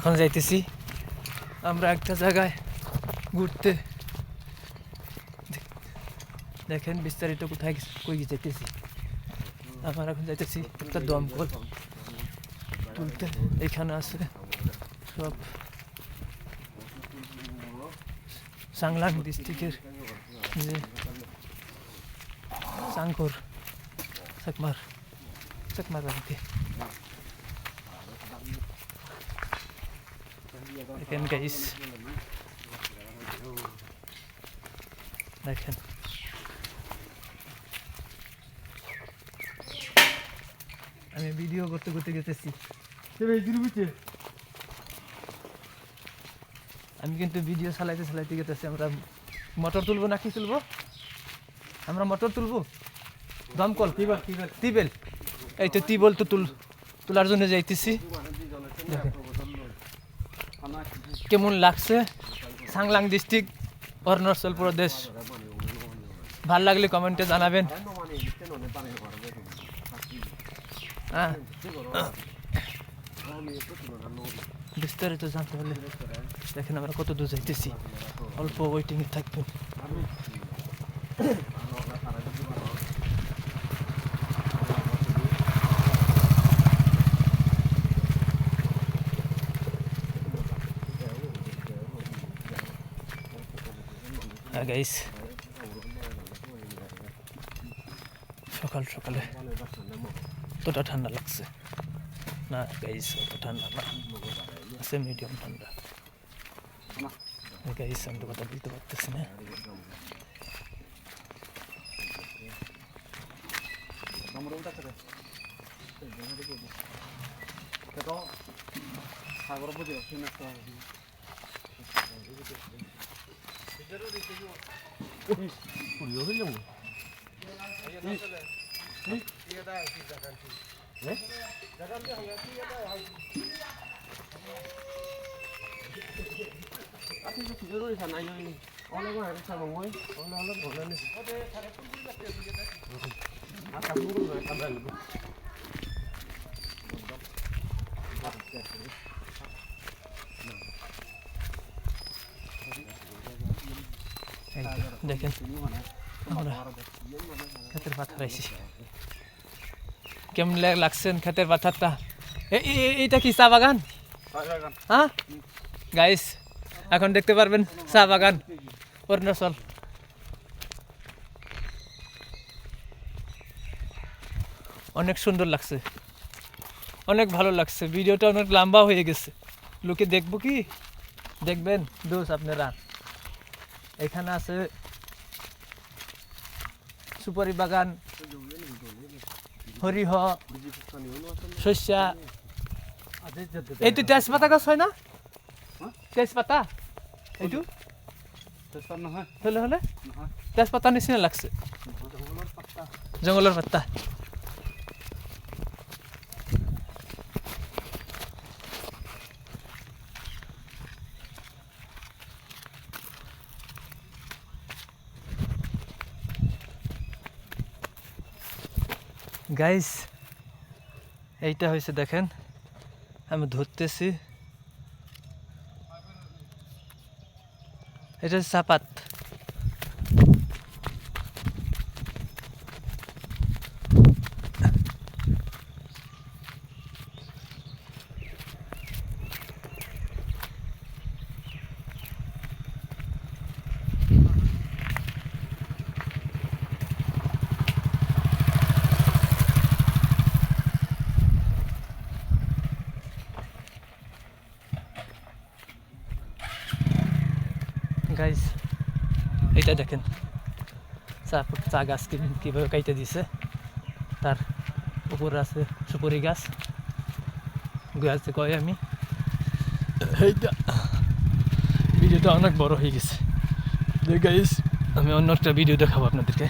এখন যাইতেছি আমরা একটা জায়গায় ঘুরতে। দেখেন বিস্তারিত কোথায় কই যাইতেছি। আমরা এখন যাইতেছি একটা দমকল তুলতে। এখানে আছে সব চাংলাং ডিস্ট্রিক্টের যে চাংকর চাকমার বাড়িতে। দেখেন গাইস, দেখেন আমি ভিডিও করতে করতে গেতেছি। আমি কিন্তু ভিডিও চালাইতে গেতেছি। আমরা মোটর তুলবো না কি তুলবো? আমরা মোটর তুলবো, দমকল টিবেল। এই তো টিবল তো তোলার জন্য যাইতেছি। কেমন লাগছে চাংলাং ডিস্ট্রিক্ট, অরুণাচল প্রদেশ? ভাল লাগলে কমেন্টে জানাবেন। বিস্তারিত জানতে হলে দেখেন আমরা কত দূর যাইতেছি। অল্প ওয়েটিংয়ে থাকবেন। গাইস, সকালে অতটা ঠান্ডা লাগছে না গাইস, অত ঠান্ডা না, আছে মিডিয়াম ঠান্ডা। গাইস আমি তো কথা বলতে পারতেছি না। দেখেন আমরা ক্ষেতের পাথর আইছি। কেমন লাগছেন ক্ষেতের পাথরটা? এইটা কি চা বাগান? হ্যাঁ গাইস, এখন দেখতে পারবেন চা বাগান অরুণাচল। অনেক সুন্দর লাগছে, অনেক ভালো লাগছে। ভিডিওটা অনেক লম্বা হয়ে গেছে, লোকে দেখবো কি দেখবেন দোষ আপনারা। এখানে আছে সুপারি বাগান, হরিহ, শস্যা। এই তো তেজপাতা গাছ হয় না? তেজপাতা এইটো হলে হলে তেজপাতা নিচিনা লাগছে, জঙ্গলের পাত্তা। গাইস এইটা হয়েছে দেখেন, আমি ধরতেছি, এটা চাপাত। গাইস এইটা দেখেন চা গাছ কীভাবে কাইতে দিছে। তার উপর আছে সুপারি গাছ, গাছ কয় আমি। এইটা ভিডিওটা অনেক বড় হয়ে গেছে। গাইস আমি অন্য একটা ভিডিও দেখাবো আপনাদেরকে।